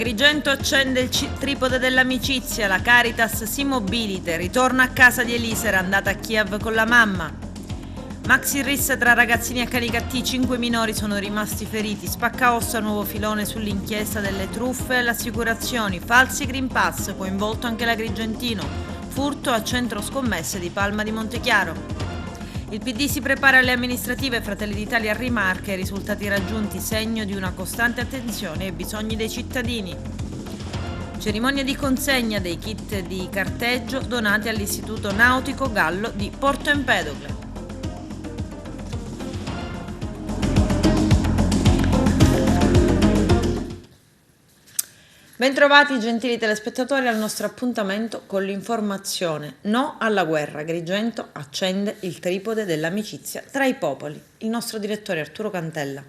Agrigento accende il tripode dell'amicizia, la Caritas si mobilita, ritorna a casa di Elisera, andata a Kiev con la mamma. Maxi rissa tra ragazzini a Canicattì, 5 minori sono rimasti feriti, spaccaossa nuovo filone sull'inchiesta delle truffe alle assicurazioni, falsi Green Pass, coinvolto anche l'Agrigentino, furto a centro scommesse di Palma di Montechiaro. Il PD si prepara alle amministrative, Fratelli d'Italia rimarca i risultati raggiunti, segno di una costante attenzione ai bisogni dei cittadini. Cerimonia di consegna dei kit di carteggio donati all'Istituto Nautico Gallo di Porto Empedocle. Bentrovati gentili telespettatori al nostro appuntamento con l'informazione. No alla guerra, Agrigento accende il tripode dell'amicizia tra i popoli. Il nostro direttore Arturo Cantella.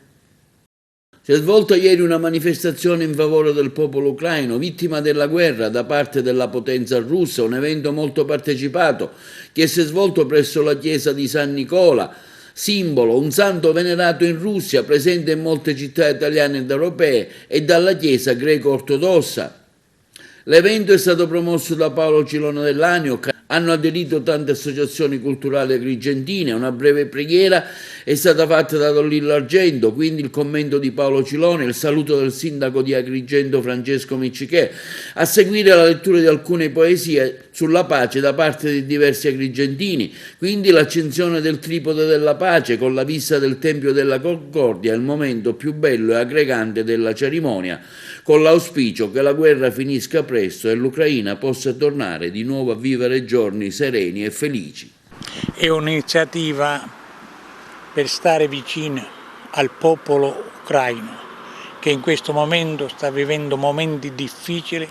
Si è svolta ieri una manifestazione in favore del popolo ucraino, vittima della guerra da parte della potenza russa, un evento molto partecipato che si è svolto presso la chiesa di San Nicola, simbolo, un santo venerato in Russia, presente in molte città italiane ed europee, e dalla Chiesa greco-ortodossa. L'evento è stato promosso da Paolo Cilone dell'Anio. Hanno aderito tante associazioni culturali agrigentine. Una breve preghiera è stata fatta da Don Lillo Argento, quindi il commento di Paolo Cilone, il saluto del sindaco di Agrigento Francesco Miccichè, a seguire la lettura di alcune poesie sulla pace da parte di diversi agrigentini, quindi l'accensione del tripode della pace con la vista del Tempio della Concordia, il momento più bello e aggregante della cerimonia, con l'auspicio che la guerra finisca presto e l'Ucraina possa tornare di nuovo a vivere giorni sereni e felici. È un'iniziativa per stare vicino al popolo ucraino che in questo momento sta vivendo momenti difficili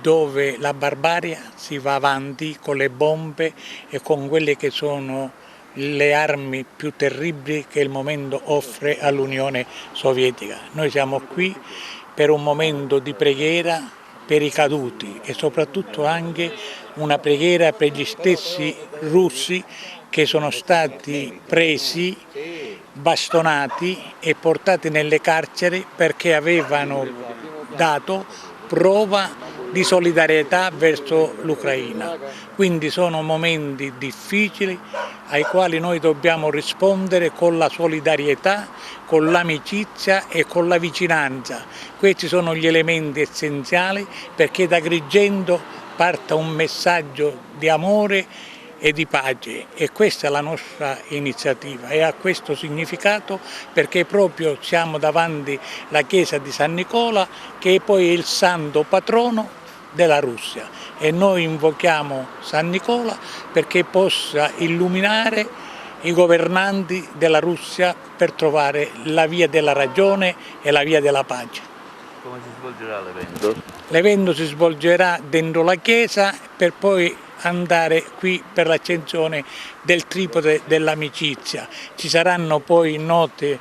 dove la barbarie si va avanti con le bombe e con quelle che sono le armi più terribili che il momento offre all'Unione Sovietica. Noi siamo qui per un momento di preghiera per i caduti e soprattutto anche una preghiera per gli stessi russi che sono stati presi, bastonati e portati nelle carceri perché avevano dato prova di solidarietà verso l'Ucraina. Quindi sono momenti difficili ai quali noi dobbiamo rispondere con la solidarietà, con l'amicizia e con la vicinanza. Questi sono gli elementi essenziali perché da Agrigento parta un messaggio di amore e di pace e questa è la nostra iniziativa e ha questo significato perché proprio siamo davanti alla chiesa di San Nicola che è poi il santo patrono della Russia e noi invochiamo San Nicola perché possa illuminare i governanti della Russia per trovare la via della ragione e la via della pace. Come si svolgerà l'evento? L'evento si svolgerà dentro la chiesa per poi andare qui per l'accensione del tripode dell'amicizia. Ci saranno poi note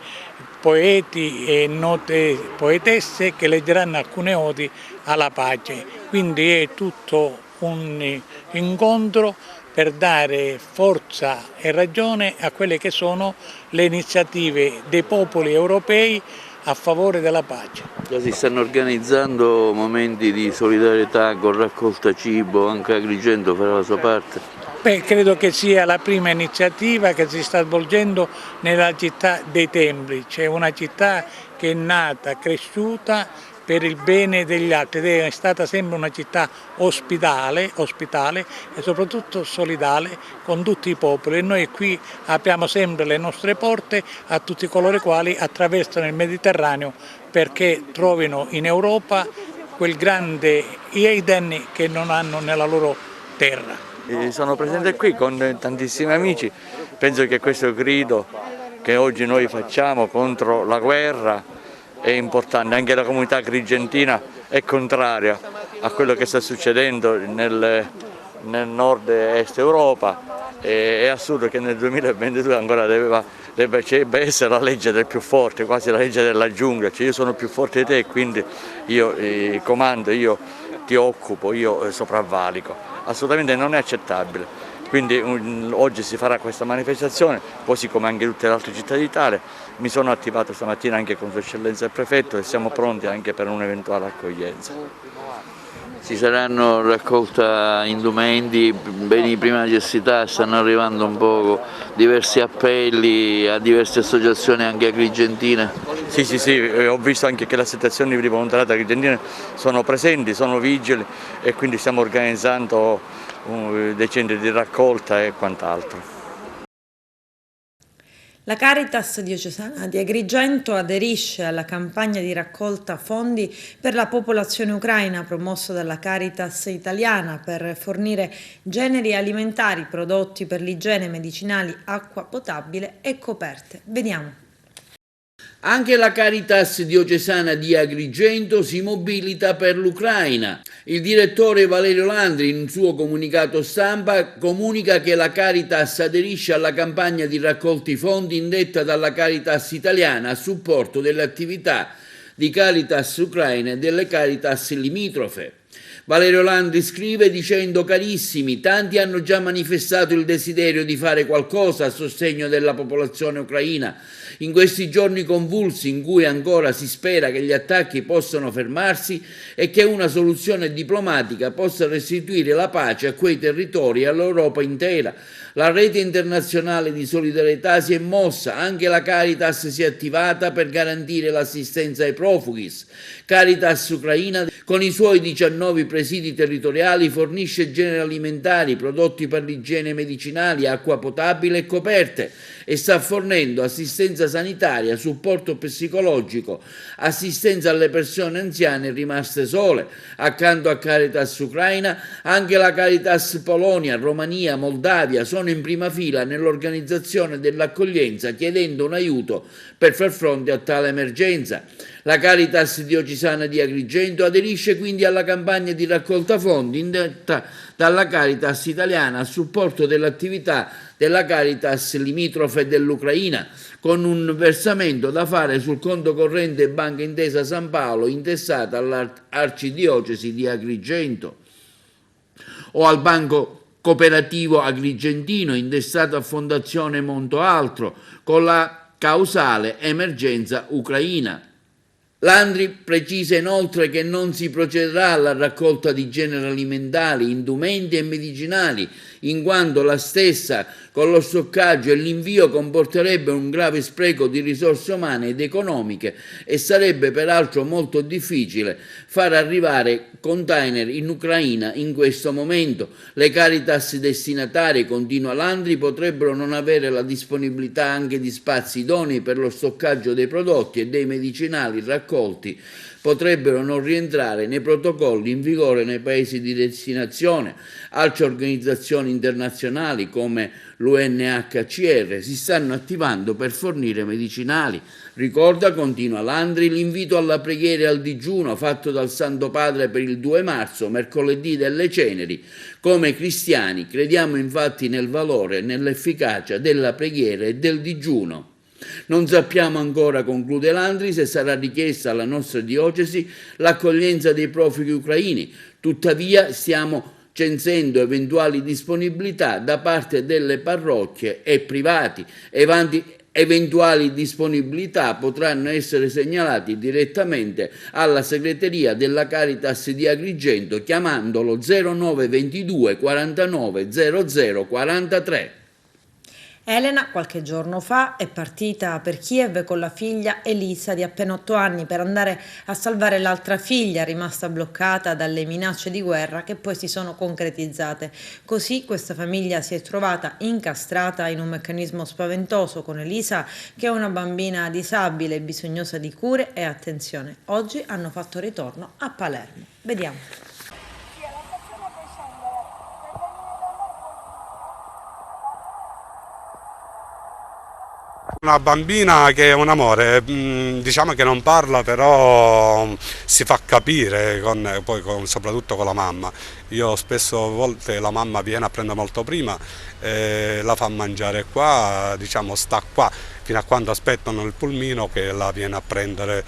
poeti e note poetesse che leggeranno alcune odi alla pace. Quindi è tutto un incontro per dare forza e ragione a quelle che sono le iniziative dei popoli europei a favore della pace. Già si stanno organizzando momenti di solidarietà con raccolta cibo, anche Agrigento farà la sua parte? Beh, credo che sia la prima iniziativa che si sta svolgendo nella città dei Templi, c'è una città che è nata, cresciuta per il bene degli altri ed è stata sempre una città ospitale e soprattutto solidale con tutti i popoli e noi qui apriamo sempre le nostre porte a tutti coloro i quali attraversano il Mediterraneo perché trovino in Europa quel grande Eden che non hanno nella loro terra. Sono presente qui con tantissimi amici, penso che questo grido che oggi noi facciamo contro la guerra è importante, anche la comunità agrigentina è contraria a quello che sta succedendo nel nord e est Europa, è assurdo che nel 2022 ancora debba essere la legge del più forte, quasi la legge della giungla, cioè io sono più forte di te e quindi io comando, io ti occupo, io sopravvalico, assolutamente non è accettabile. Quindi oggi si farà questa manifestazione, così come anche tutte le altre città d'Italia. Mi sono attivato stamattina anche con Sua Eccellenza il Prefetto e siamo pronti anche per un'eventuale accoglienza. Ci saranno raccolta indumenti, beni di prima necessità, stanno arrivando un po' diversi appelli a diverse associazioni anche agrigentine. Sì, ho visto anche che le associazioni di volontariato agrigentine sono presenti, sono vigili e quindi stiamo organizzando dei centri di raccolta e quant'altro. La Caritas diocesana di Agrigento aderisce alla campagna di raccolta fondi per la popolazione ucraina promossa dalla Caritas italiana per fornire generi alimentari, prodotti per l'igiene, medicinali, acqua potabile e coperte. Vediamo. Anche la Caritas diocesana di Agrigento si mobilita per l'Ucraina. Il direttore Valerio Landri, in un suo comunicato stampa, comunica che la Caritas aderisce alla campagna di raccolti fondi indetta dalla Caritas italiana a supporto delle attività di Caritas Ucraina e delle Caritas limitrofe. Valerio Landri scrive dicendo: carissimi, tanti hanno già manifestato il desiderio di fare qualcosa a sostegno della popolazione ucraina in questi giorni convulsi in cui ancora si spera che gli attacchi possano fermarsi e che una soluzione diplomatica possa restituire la pace a quei territori e all'Europa intera. La rete internazionale di solidarietà si è mossa, anche la Caritas si è attivata per garantire l'assistenza ai profughi. Caritas Ucraina, con i suoi 19 presidi territoriali, fornisce generi alimentari, prodotti per l'igiene medicinali, acqua potabile e coperte e sta fornendo assistenza sanitaria, supporto psicologico, assistenza alle persone anziane rimaste sole. Accanto a Caritas Ucraina, anche la Caritas Polonia, Romania, Moldavia sono in prima fila nell'organizzazione dell'accoglienza, chiedendo un aiuto per far fronte a tale emergenza. La Caritas diocesana di Agrigento aderisce quindi alla campagna di raccolta fondi indetta dalla Caritas italiana a supporto dell'attività della Caritas limitrofe dell'Ucraina, con un versamento da fare sul conto corrente Banca Intesa San Paolo intestata all'Arcidiocesi di Agrigento o al Banco Cooperativo Agrigentino intestato a Fondazione Monto Altro con la causale emergenza ucraina. Landri precisa inoltre che non si procederà alla raccolta di generi alimentari, indumenti e medicinali, in quanto la stessa, con lo stoccaggio e l'invio, comporterebbe un grave spreco di risorse umane ed economiche e sarebbe peraltro molto difficile far arrivare container in Ucraina in questo momento. Le Caritas destinatarie, continua Landri, potrebbero non avere la disponibilità anche di spazi idonei per lo stoccaggio dei prodotti e dei medicinali raccolti, potrebbero non rientrare nei protocolli in vigore nei paesi di destinazione. Altre organizzazioni internazionali come l'UNHCR si stanno attivando per fornire medicinali. Ricorda, continua Landri, l'invito alla preghiera e al digiuno fatto dal Santo Padre per il 2 marzo, mercoledì delle Ceneri. Come cristiani crediamo infatti nel valore e nell'efficacia della preghiera e del digiuno. Non sappiamo ancora, conclude Landri, se sarà richiesta alla nostra diocesi l'accoglienza dei profughi ucraini. Tuttavia stiamo censendo eventuali disponibilità da parte delle parrocchie e privati. Eventuali disponibilità potranno essere segnalati direttamente alla segreteria della Caritas di Agrigento chiamandolo 0922 49 00 43. Elena qualche giorno fa è partita per Kiev con la figlia Elisa di appena 8 anni per andare a salvare l'altra figlia rimasta bloccata dalle minacce di guerra che poi si sono concretizzate. Così questa famiglia si è trovata incastrata in un meccanismo spaventoso con Elisa, che è una bambina disabile bisognosa di cure e attenzione. Oggi hanno fatto ritorno a Palermo. Vediamo. Una bambina che è un amore, diciamo che non parla, però si fa capire soprattutto con la mamma, Io spesso a volte la mamma viene a prendere molto prima, la fa mangiare qua, diciamo sta qua fino a quando aspettano il pulmino che la viene a prendere,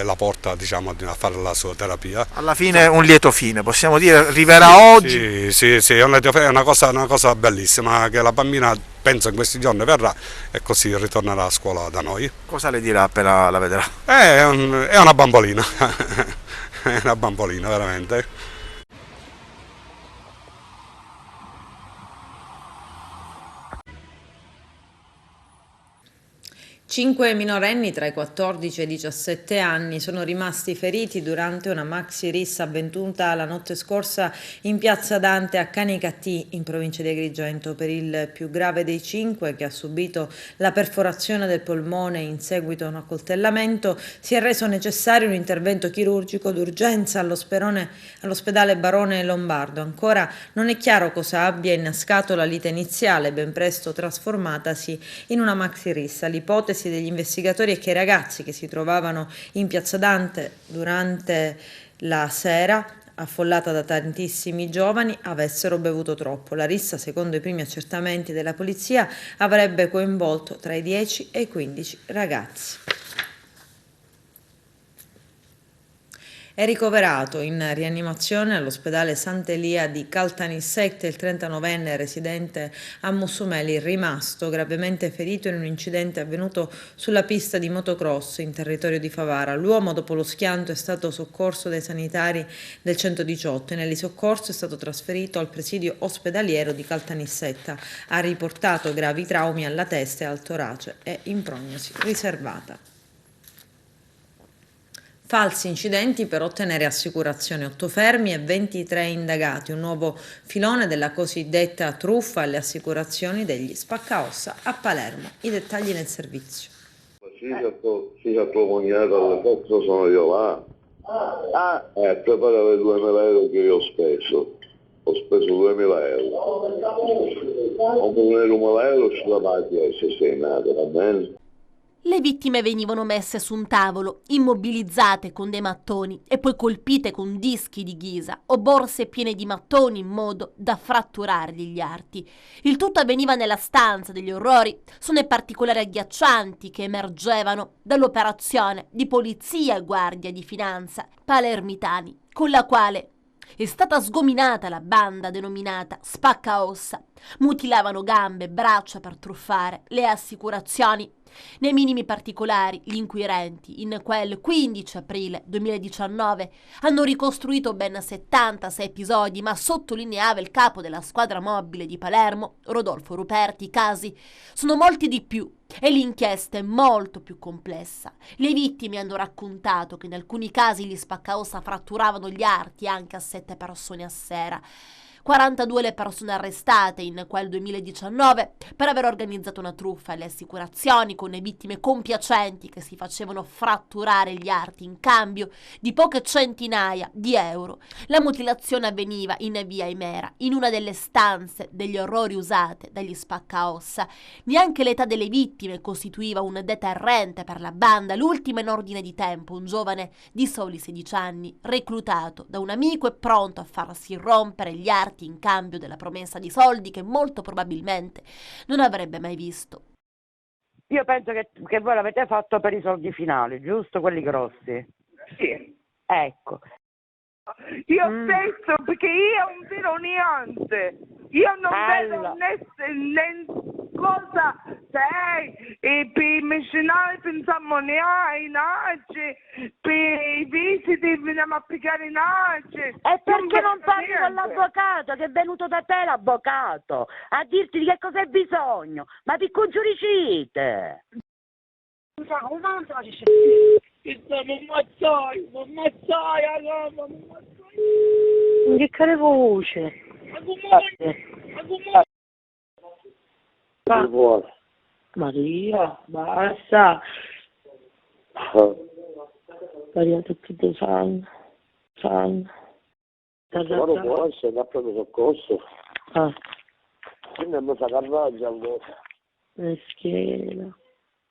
la porta diciamo a fare la sua terapia. Alla fine un lieto fine, possiamo dire, arriverà oggi. Sì, è una cosa bellissima che la bambina penso in questi giorni verrà e così ritornerà a scuola da noi. Cosa le dirà appena la vedrà? È una bambolina, è una bambolina veramente. 5 minorenni tra i 14 e i 17 anni sono rimasti feriti durante una maxi rissa avvenuta la notte scorsa in piazza Dante a Canicattì, in provincia di Agrigento. Per il più grave dei 5, che ha subito la perforazione del polmone in seguito a un accoltellamento, si è reso necessario un intervento chirurgico d'urgenza all'ospedale Barone Lombardo. Ancora non è chiaro cosa abbia innescato la lite iniziale, ben presto trasformatasi in una maxi rissa. L'ipotesi degli investigatori è che i ragazzi che si trovavano in piazza Dante durante la sera, affollata da tantissimi giovani, avessero bevuto troppo. La rissa, secondo i primi accertamenti della polizia, avrebbe coinvolto tra i 10 e i 15 ragazzi. È ricoverato in rianimazione all'ospedale Sant'Elia di Caltanissette il 39enne residente a Mussumeli, rimasto gravemente ferito in un incidente avvenuto sulla pista di motocross in territorio di Favara. L'uomo, dopo lo schianto, è stato soccorso dai sanitari del 118 e nell'isoccorso è stato trasferito al presidio ospedaliero di Caltanissetta. Ha riportato gravi traumi alla testa e al torace e in prognosi riservata. Falsi incidenti per ottenere assicurazioni, 8 fermi e 23 indagati, un nuovo filone della cosiddetta truffa alle assicurazioni degli spaccaossa a Palermo. I dettagli nel servizio. Sì, c'è tuo cognato alle 4 sono io là. Prepara le 2.000 euro che io ho speso. Ho speso 2.000 euro. Ho preso 1.000 euro sulla pagina se sei nato, va bene? Le vittime venivano messe su un tavolo, immobilizzate con dei mattoni e poi colpite con dischi di ghisa o borse piene di mattoni in modo da fratturargli gli arti. Il tutto avveniva nella stanza degli orrori. Sono i particolari agghiaccianti che emergevano dall'operazione di polizia e guardia di finanza palermitani, con la quale è stata sgominata la banda denominata Spaccaossa. Mutilavano gambe e braccia per truffare le assicurazioni. Nei minimi particolari, gli inquirenti, in quel 15 aprile 2019, hanno ricostruito ben 76 episodi, ma sottolineava il capo della squadra mobile di Palermo, Rodolfo Ruperti, i casi sono molti di più e l'inchiesta è molto più complessa. Le vittime hanno raccontato che in alcuni casi gli spaccaossa fratturavano gli arti anche a 7 persone a sera. 42 le persone arrestate in quel 2019 per aver organizzato una truffa alle assicurazioni, con le vittime compiacenti che si facevano fratturare gli arti in cambio di poche centinaia di euro. La mutilazione avveniva in via Imera, in una delle stanze degli orrori usate dagli spaccaossa. Neanche l'età delle vittime costituiva un deterrente per la banda. L'ultima in ordine di tempo, un giovane di soli 16 anni, reclutato da un amico e pronto a farsi rompere gli arti in cambio della promessa di soldi che molto probabilmente non avrebbe mai visto. Io penso che voi l'avete fatto per i soldi finali, giusto? Quelli grossi. Sì. Ecco. Io stesso, perché io un vero niente. Io non vedo né cosa sei, e per i medicinali pensiamo neanche, per i visiti veniamo a pigliare neanche. E perché non parli con l'avvocato che è venuto da te, l'avvocato, a dirti di che cosa hai bisogno? Ma ti congiuricite? Che care voce? Maria, basta. Maria, tutti dei sangue. Ma non può essere, da proprio soccorso. Quindi non sa carraggia allora. Meschina.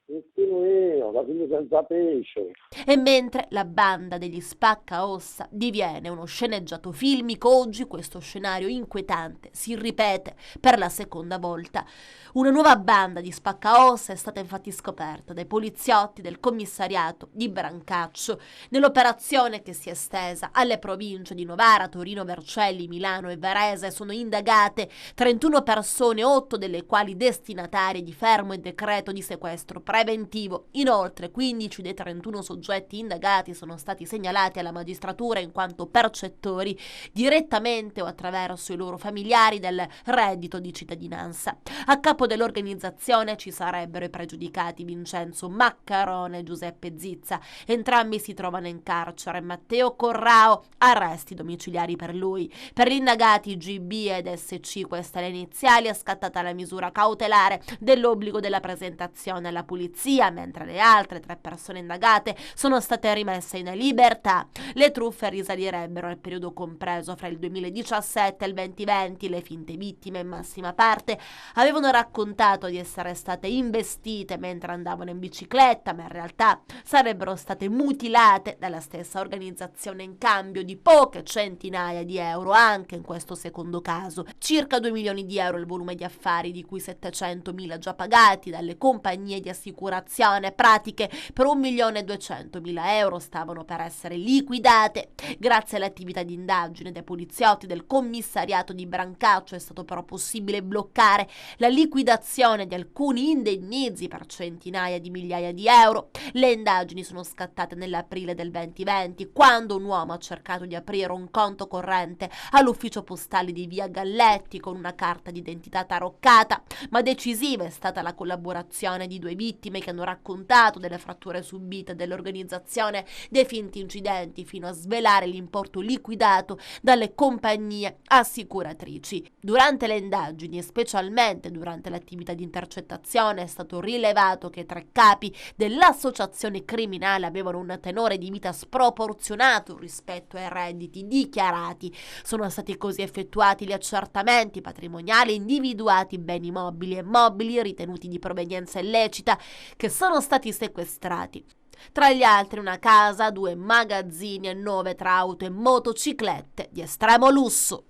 Meschino io, la figlia senza pesce. E mentre la banda degli Spaccaossa diviene uno sceneggiato filmico, oggi questo scenario inquietante si ripete per la seconda volta. Una nuova banda di Spaccaossa è stata infatti scoperta dai poliziotti del commissariato di Brancaccio nell'operazione che si è estesa alle province di Novara, Torino, Vercelli, Milano e Varese. Sono indagate 31 persone, 8 delle quali destinatarie di fermo e decreto di sequestro preventivo. Inoltre 15 dei 31 soggetti indagati sono stati segnalati alla magistratura in quanto percettori direttamente o attraverso i loro familiari del reddito di cittadinanza. A capo dell'organizzazione ci sarebbero i pregiudicati Vincenzo Maccarone e Giuseppe Zizza. Entrambi si trovano in carcere. Matteo Corrao, arresti domiciliari per lui. Per gli indagati GB ed SC, questa è l'iniziale, è scattata la misura cautelare dell'obbligo della presentazione alla polizia, mentre le altre 3 persone indagate sono state rimesse in libertà. Le truffe risalirebbero al periodo compreso fra il 2017 e il 2020. Le finte vittime, in massima parte, avevano raccontato di essere state investite mentre andavano in bicicletta, ma in realtà sarebbero state mutilate dalla stessa organizzazione in cambio di poche centinaia di euro, anche in questo secondo caso. Circa 2 milioni di euro il volume di affari, di cui 700.000 già pagati dalle compagnie di assicurazione. Pratiche per 1.200.000 euro stavano per essere liquidate. Grazie all'attività di indagine dei poliziotti del commissariato di Brancaccio è stato però possibile bloccare la liquidazione di alcuni indennizi per centinaia di migliaia di euro. Le indagini sono scattate nell'aprile del 2020, quando un uomo ha cercato di aprire un conto corrente all'ufficio postale di via Galletti con una carta d'identità taroccata, ma decisiva è stata la collaborazione di 2 vittime che hanno raccontato delle fratture subite dell'organizzazione dei finti incidenti, fino a svelare l'importo liquidato dalle compagnie assicuratrici. Durante le indagini e specialmente durante l'attività di intercettazione è stato rilevato che 3 capi dell'associazione criminale avevano un tenore di vita sproporzionato rispetto ai redditi dichiarati. Sono stati così effettuati gli accertamenti patrimoniali, individuati beni mobili e mobili ritenuti di provenienza illecita che sono stati sequestrati. Tra gli altri una casa, 2 magazzini e 9 tra auto e motociclette di estremo lusso.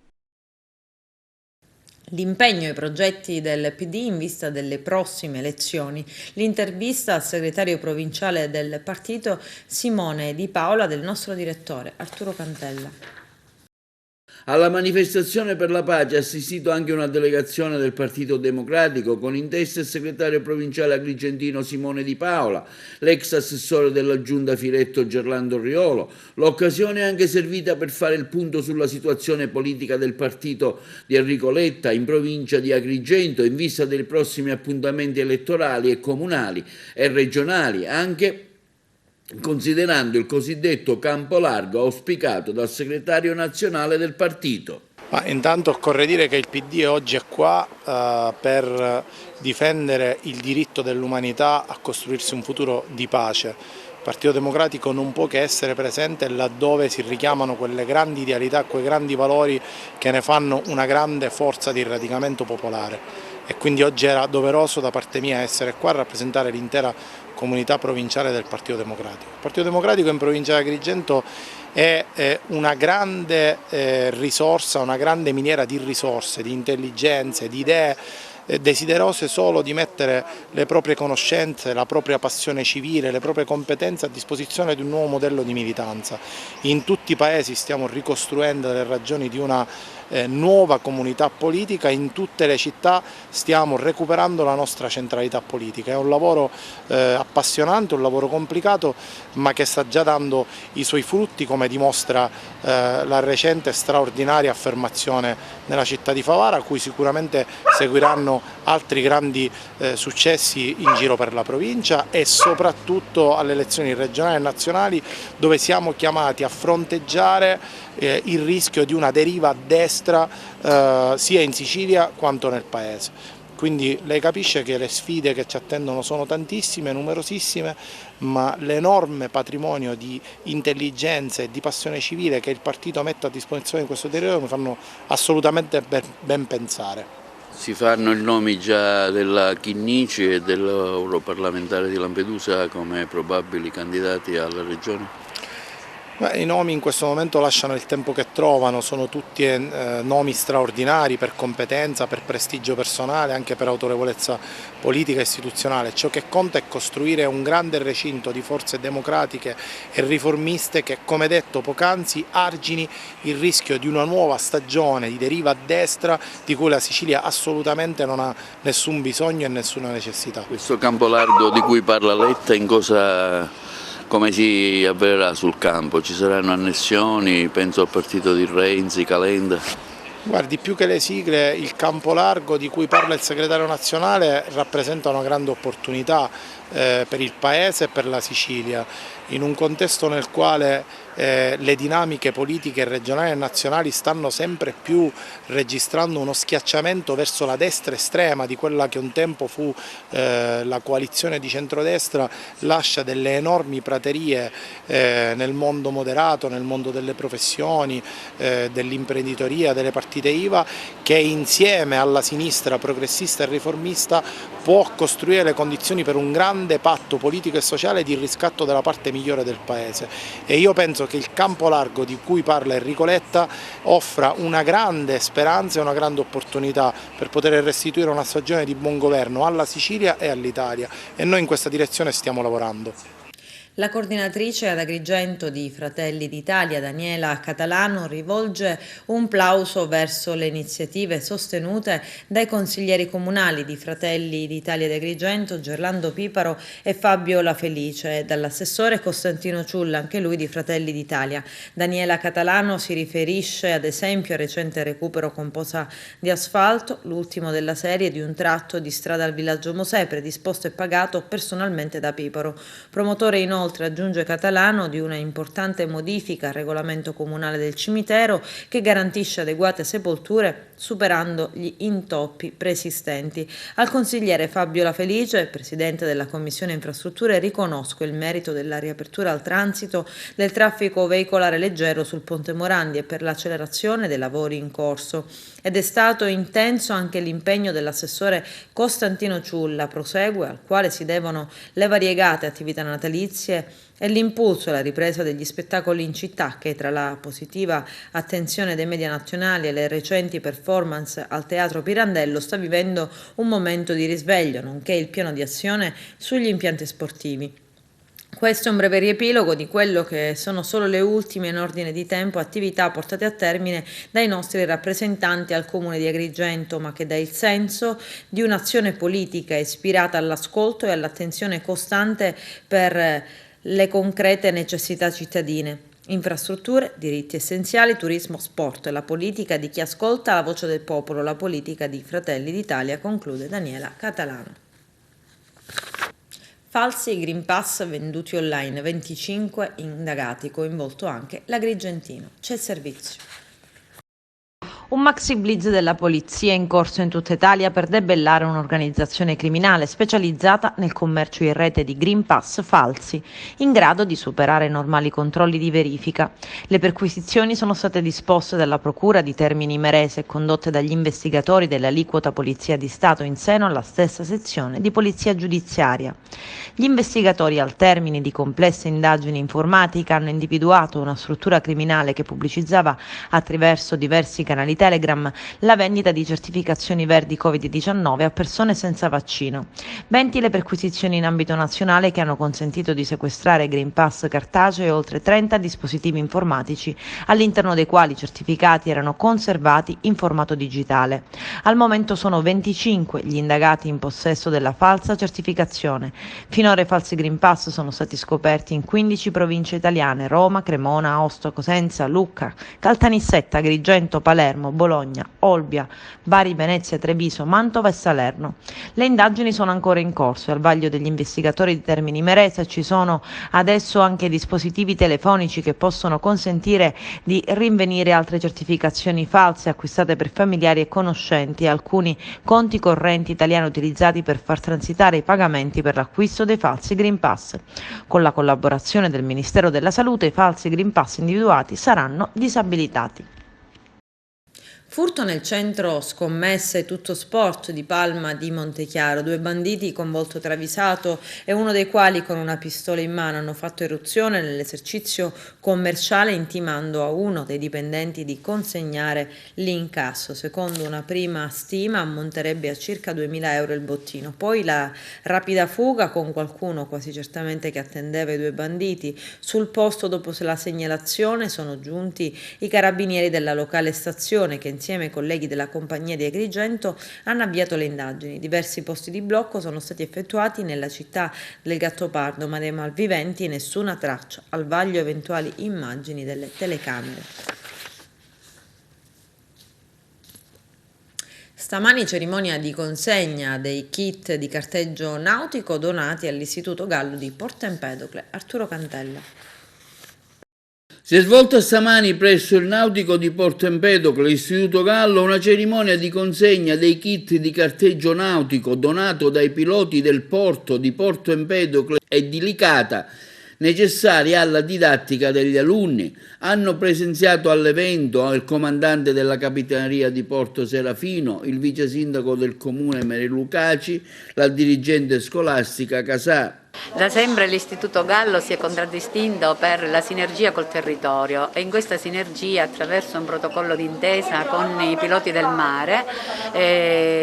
L'impegno e i progetti del PD in vista delle prossime elezioni. L'intervista al segretario provinciale del partito Simone Di Paola del nostro direttore Arturo Cantella. Alla manifestazione per la pace ha assistito anche una delegazione del Partito Democratico con in testa il segretario provinciale agrigentino Simone Di Paola, l'ex assessore della Giunta Filetto Gerlando Riolo. L'occasione è anche servita per fare il punto sulla situazione politica del partito di Enrico Letta in provincia di Agrigento in vista dei prossimi appuntamenti elettorali e comunali e regionali, anche considerando il cosiddetto campo largo auspicato dal segretario nazionale del partito. Ma intanto occorre dire che il PD oggi è qua per difendere il diritto dell'umanità a costruirsi un futuro di pace. Il Partito Democratico non può che essere presente laddove si richiamano quelle grandi idealità, quei grandi valori che ne fanno una grande forza di radicamento popolare. E quindi oggi era doveroso da parte mia essere qua a rappresentare l'intera comunità provinciale del Partito Democratico. Il Partito Democratico in provincia di Agrigento è una grande risorsa, una grande miniera di risorse, di intelligenze, di idee, desiderose solo di mettere le proprie conoscenze, la propria passione civile, le proprie competenze a disposizione di un nuovo modello di militanza. In tutti i paesi stiamo ricostruendo le ragioni di una nuova comunità politica, in tutte le città stiamo recuperando la nostra centralità politica. È un lavoro appassionante, un lavoro complicato, ma che sta già dando i suoi frutti, come dimostra la recente straordinaria affermazione nella città di Favara, a cui sicuramente seguiranno altri grandi successi in giro per la provincia e soprattutto alle elezioni regionali e nazionali, dove siamo chiamati a fronteggiare il rischio di una deriva a destra sia in Sicilia quanto nel Paese. Quindi lei capisce che le sfide che ci attendono sono tantissime, numerosissime, ma l'enorme patrimonio di intelligenza e di passione civile che il partito mette a disposizione di questo territorio mi fanno assolutamente ben pensare. Si fanno i nomi già della Chinnici e dell'europarlamentare di Lampedusa come probabili candidati alla regione? I nomi in questo momento lasciano il tempo che trovano, sono tutti nomi straordinari per competenza, per prestigio personale, anche per autorevolezza politica e istituzionale. Ciò che conta è costruire un grande recinto di forze democratiche e riformiste che, come detto poc'anzi, argini il rischio di una nuova stagione di deriva a destra di cui la Sicilia assolutamente non ha nessun bisogno e nessuna necessità. Questo campo largo di cui parla Letta come si avvererà sul campo? Ci saranno annessioni, penso al partito di Renzi, Calenda? Guardi, più che le sigle, il campo largo di cui parla il segretario nazionale rappresenta una grande opportunità per il Paese e per la Sicilia, in un contesto nel quale le dinamiche politiche regionali e nazionali stanno sempre più registrando uno schiacciamento verso la destra estrema di quella che un tempo fu la coalizione di centrodestra, lascia delle enormi praterie nel mondo moderato, nel mondo delle professioni, dell'imprenditoria, delle partite IVA, che insieme alla sinistra progressista e riformista può costruire le condizioni per un grande patto politico e sociale di riscatto della parte migliore del Paese. E io penso che il campo largo di cui parla Enrico Letta offra una grande speranza e una grande opportunità per poter restituire una stagione di buon governo alla Sicilia e all'Italia, e noi in questa direzione stiamo lavorando. La coordinatrice ad Agrigento di Fratelli d'Italia, Daniela Catalano, rivolge un plauso verso le iniziative sostenute dai consiglieri comunali di Fratelli d'Italia di Agrigento, Gerlando Piparo e Fabio La Felice, e dall'assessore Costantino Ciulla, anche lui di Fratelli d'Italia. Daniela Catalano si riferisce ad esempio al recente recupero con posa di asfalto, l'ultimo della serie di un tratto di strada al villaggio Mosè, predisposto e pagato personalmente da Piparo. Promotore inoltre, aggiunge Catalano, di una importante modifica al regolamento comunale del cimitero che garantisce adeguate sepolture superando gli intoppi preesistenti. Al consigliere Fabio La Felice, presidente della Commissione Infrastrutture, riconosco il merito della riapertura al transito del traffico veicolare leggero sul Ponte Morandi e per l'accelerazione dei lavori in corso. Ed è stato intenso anche l'impegno dell'assessore Costantino Ciulla, prosegue, al quale si devono le variegate attività natalizie e l'impulso alla ripresa degli spettacoli in città che, tra la positiva attenzione dei media nazionali e le recenti performance al Teatro Pirandello, sta vivendo un momento di risveglio, nonché il piano di azione sugli impianti sportivi. Questo è un breve riepilogo di quello che sono solo le ultime in ordine di tempo attività portate a termine dai nostri rappresentanti al Comune di Agrigento, ma che dà il senso di un'azione politica ispirata all'ascolto e all'attenzione costante per le concrete necessità cittadine. Infrastrutture, diritti essenziali, turismo, sport, la politica di chi ascolta la voce del popolo, la politica di Fratelli d'Italia, conclude Daniela Catalano. Falsi Green Pass venduti online, 25 indagati, coinvolto anche l'Agrigentino. C'è il servizio. Un maxi blitz della polizia è in corso in tutta Italia per debellare un'organizzazione criminale specializzata nel commercio in rete di Green Pass falsi, in grado di superare normali controlli di verifica. Le perquisizioni sono state disposte dalla Procura di Termini Imerese e condotte dagli investigatori dell'aliquota Polizia di Stato in seno alla stessa sezione di Polizia Giudiziaria. Gli investigatori, al termine di complesse indagini informatiche, hanno individuato una struttura criminale che pubblicizzava attraverso diversi canali Telegram la vendita di certificazioni verdi Covid-19 a persone senza vaccino. 20 le perquisizioni in ambito nazionale che hanno consentito di sequestrare Green Pass cartacei e oltre 30 dispositivi informatici, all'interno dei quali i certificati erano conservati in formato digitale. Al momento sono 25 gli indagati in possesso della falsa certificazione. Finora i falsi Green Pass sono stati scoperti in 15 province italiane: Roma, Cremona, Aosta, Cosenza, Lucca, Caltanissetta, Agrigento, Palermo, Bologna, Olbia, Bari, Venezia, Treviso, Mantova e Salerno. Le indagini sono ancora in corso e al vaglio degli investigatori di Termini Imerese ci sono adesso anche dispositivi telefonici che possono consentire di rinvenire altre certificazioni false acquistate per familiari e conoscenti e alcuni conti correnti italiani utilizzati per far transitare i pagamenti per l'acquisto dei falsi Green Pass. Con la collaborazione del Ministero della Salute, i falsi Green Pass individuati saranno disabilitati. Furto nel centro scommesse Tutto Sport di Palma di Montechiaro. 2 banditi con volto travisato e uno dei quali con una pistola in mano hanno fatto irruzione nell'esercizio commerciale intimando a uno dei dipendenti di consegnare l'incasso. Secondo una prima stima ammonterebbe a circa 2.000 euro il bottino. Poi la rapida fuga con qualcuno quasi certamente che attendeva i 2 banditi. Sul posto dopo la segnalazione sono giunti i carabinieri della locale stazione che insieme ai colleghi della compagnia di Agrigento hanno avviato le indagini. Diversi posti di blocco sono stati effettuati nella città del Gattopardo, ma dei malviventi nessuna traccia, al vaglio eventuali immagini delle telecamere. Stamani cerimonia di consegna dei kit di carteggio nautico donati all'Istituto Gallo di Porto Empedocle. Arturo Cantella. Si è svolta stamani presso il Nautico di Porto Empedocle, Istituto Gallo, una cerimonia di consegna dei kit di carteggio nautico donato dai piloti del porto di Porto Empedocle e di Licata, necessari alla didattica degli alunni. Hanno presenziato all'evento il comandante della Capitaneria di Porto Serafino, il vice sindaco del comune Merilucaci, la dirigente scolastica Casà. Da sempre l'Istituto Gallo si è contraddistinto per la sinergia col territorio e in questa sinergia, attraverso un protocollo d'intesa con i piloti del mare,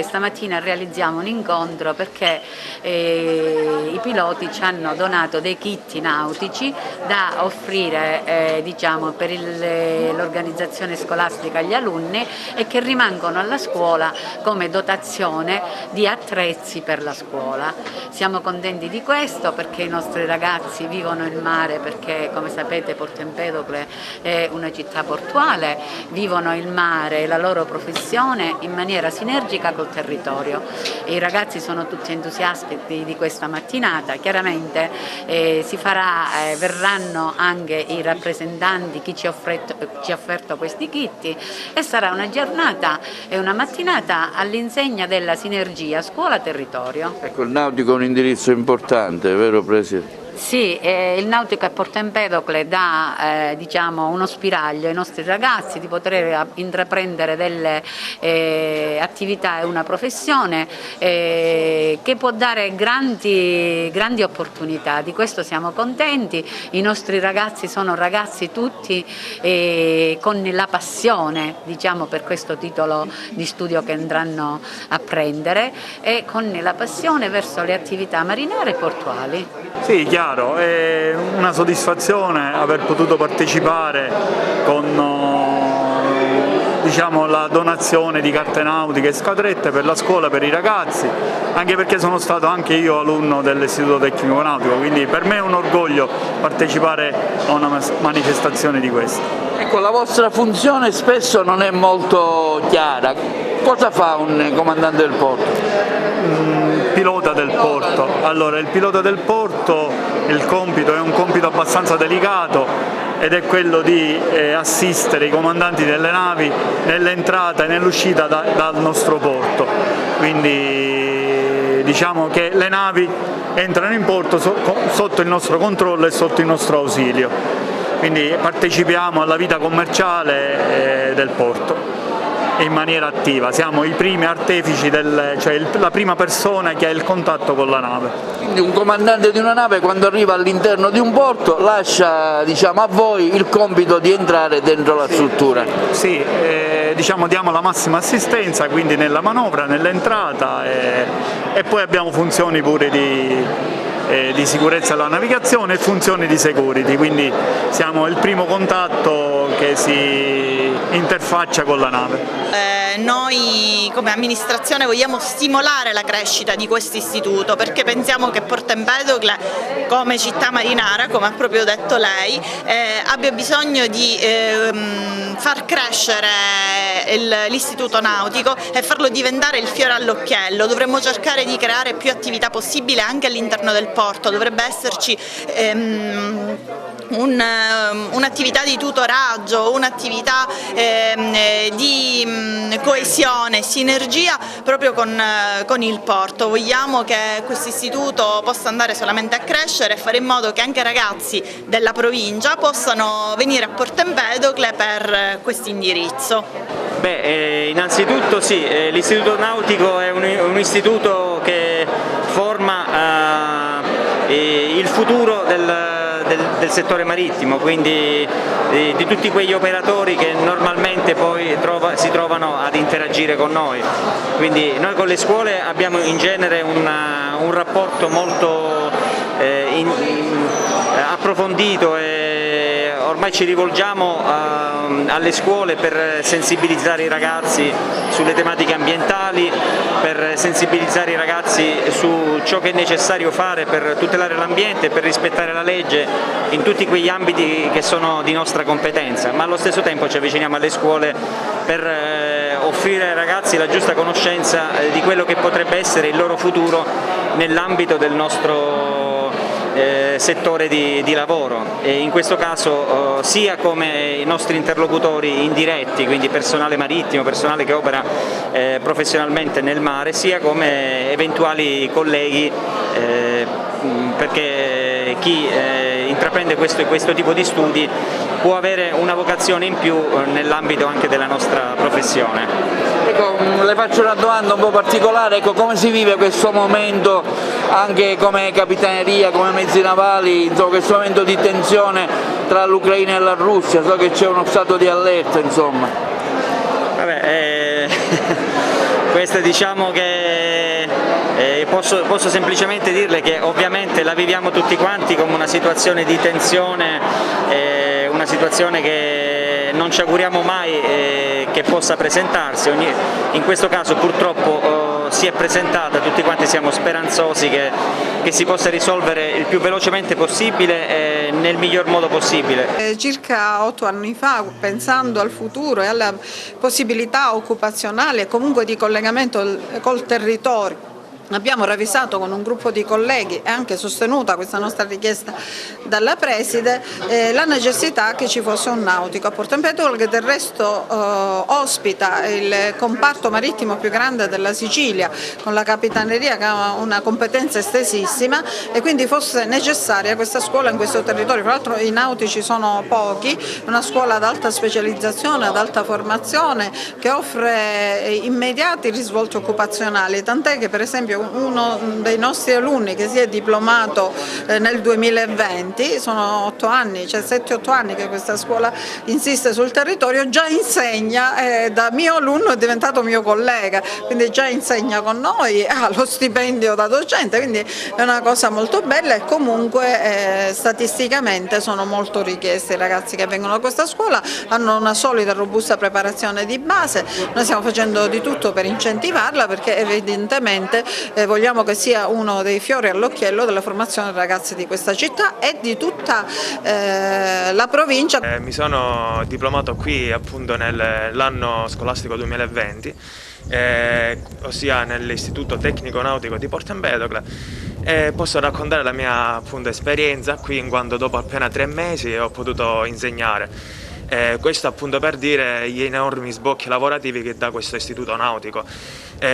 stamattina realizziamo un incontro perché i piloti ci hanno donato dei kit nautici da offrire diciamo, per l'organizzazione scolastica agli alunni e che rimangono alla scuola come dotazione di attrezzi per la scuola. Siamo contenti di questo perché i nostri ragazzi vivono il mare, perché come sapete Porto Empedocle è una città portuale, vivono il mare e la loro professione in maniera sinergica col territorio. I ragazzi sono tutti entusiasti di questa mattinata, chiaramente verranno anche i rappresentanti, chi ci ha offerto questi kit e sarà una giornata e una mattinata all'insegna della sinergia scuola-territorio. Ecco, il nautico è un indirizzo importante, vero Presidente? Sì, il nautico a Porto Empedocle dà diciamo, uno spiraglio ai nostri ragazzi di poter intraprendere delle attività e una professione che può dare grandi opportunità. Di questo siamo contenti. I nostri ragazzi sono ragazzi tutti con la passione diciamo, per questo titolo di studio che andranno a prendere e con la passione verso le attività marinare e portuali. Sì, chiaro, è una soddisfazione aver potuto partecipare con diciamo, la donazione di carte nautiche e scadrette per la scuola, per i ragazzi, anche perché sono stato anche io alunno dell'Istituto Tecnico Nautico, quindi per me è un orgoglio partecipare a una manifestazione di questa. Ecco, la vostra funzione spesso non è molto chiara. Cosa fa un comandante del porto? Pilota del porto. Allora, il pilota del porto, il compito è un compito abbastanza delicato ed è quello di assistere i comandanti delle navi nell'entrata e nell'uscita dal nostro porto. Quindi diciamo che le navi entrano in porto sotto il nostro controllo e sotto il nostro ausilio. Quindi partecipiamo alla vita commerciale del porto in maniera attiva, siamo i primi artefici, cioè la prima persona che ha il contatto con la nave. Quindi un comandante di una nave quando arriva all'interno di un porto lascia diciamo, a voi il compito di entrare dentro la struttura. Sì, diciamo, diamo la massima assistenza quindi nella manovra, nell'entrata e poi abbiamo funzioni pure di sicurezza della navigazione e funzioni di security, quindi siamo il primo contatto che si interfaccia con la nave. Noi come amministrazione vogliamo stimolare la crescita di questo istituto perché pensiamo che Porto Empedocle come città marinara, come ha proprio detto lei, abbia bisogno di far crescere l'istituto nautico e farlo diventare il fiore all'occhiello. Dovremmo cercare di creare più attività possibile anche all'interno del porto, dovrebbe esserci un'attività di tutoraggio, un'attività di coesione, sinergia proprio con il porto. Vogliamo che questo istituto possa andare solamente a crescere e fare in modo che anche ragazzi della provincia possano venire a Porto Empedocle per questo indirizzo. Innanzitutto sì, l'Istituto Nautico è un istituto che forma il futuro del settore marittimo, quindi di tutti quegli operatori che normalmente poi si trovano ad interagire con noi. Quindi noi con le scuole abbiamo in genere un rapporto molto approfondito e ormai ci rivolgiamo alle scuole per sensibilizzare i ragazzi sulle tematiche ambientali, per sensibilizzare i ragazzi su ciò che è necessario fare per tutelare l'ambiente e per rispettare la legge in tutti quegli ambiti che sono di nostra competenza, ma allo stesso tempo ci avviciniamo alle scuole per offrire ai ragazzi la giusta conoscenza di quello che potrebbe essere il loro futuro nell'ambito del nostro settore di lavoro, e in questo caso sia come i nostri interlocutori indiretti, quindi personale marittimo, personale che opera professionalmente nel mare, sia come eventuali colleghi, perché chi intraprende questo tipo di studi può avere una vocazione in più nell'ambito anche della nostra professione. Ecco, le faccio una domanda un po' particolare, ecco, come si vive questo momento anche come capitaneria, come mezzi navali, insomma, questo momento di tensione tra l'Ucraina e la Russia? So che c'è uno stato di allerta, insomma. Questo diciamo che posso semplicemente dirle che ovviamente la viviamo tutti quanti come una situazione di tensione, una situazione che non ci auguriamo mai che possa presentarsi. In questo caso purtroppo si è presentata, tutti quanti siamo speranzosi che si possa risolvere il più velocemente possibile e nel miglior modo possibile. Circa 8 anni fa, pensando al futuro e alla possibilità occupazionale e comunque di collegamento col territorio, abbiamo ravvisato con un gruppo di colleghi e anche sostenuta questa nostra richiesta dalla preside la necessità che ci fosse un nautico a Porto Empedocle, che del resto ospita il comparto marittimo più grande della Sicilia, con la capitaneria che ha una competenza estesissima, e quindi fosse necessaria questa scuola in questo territorio. Tra l'altro i nautici sono pochi, una scuola ad alta specializzazione, ad alta formazione, che offre immediati risvolti occupazionali, tant'è che per esempio uno dei nostri alunni che si è diplomato nel 2020, sono 8 anni, cioè 7-8 anni che questa scuola insiste sul territorio, già insegna, da mio alunno è diventato mio collega, quindi già insegna con noi, ha lo stipendio da docente, quindi è una cosa molto bella, e comunque statisticamente sono molto richiesti i ragazzi che vengono a questa scuola, hanno una solida e robusta preparazione di base. Noi stiamo facendo di tutto per incentivarla, perché evidentemente vogliamo che sia uno dei fiori all'occhiello della formazione dei ragazzi di questa città e di tutta la provincia. Mi sono diplomato qui appunto nell'anno scolastico 2020, ossia nell'Istituto Tecnico Nautico di Porto Empedocle, e posso raccontare la mia appunto esperienza qui, in quanto dopo appena 3 mesi ho potuto insegnare. Questo appunto per dire gli enormi sbocchi lavorativi che dà questo istituto nautico,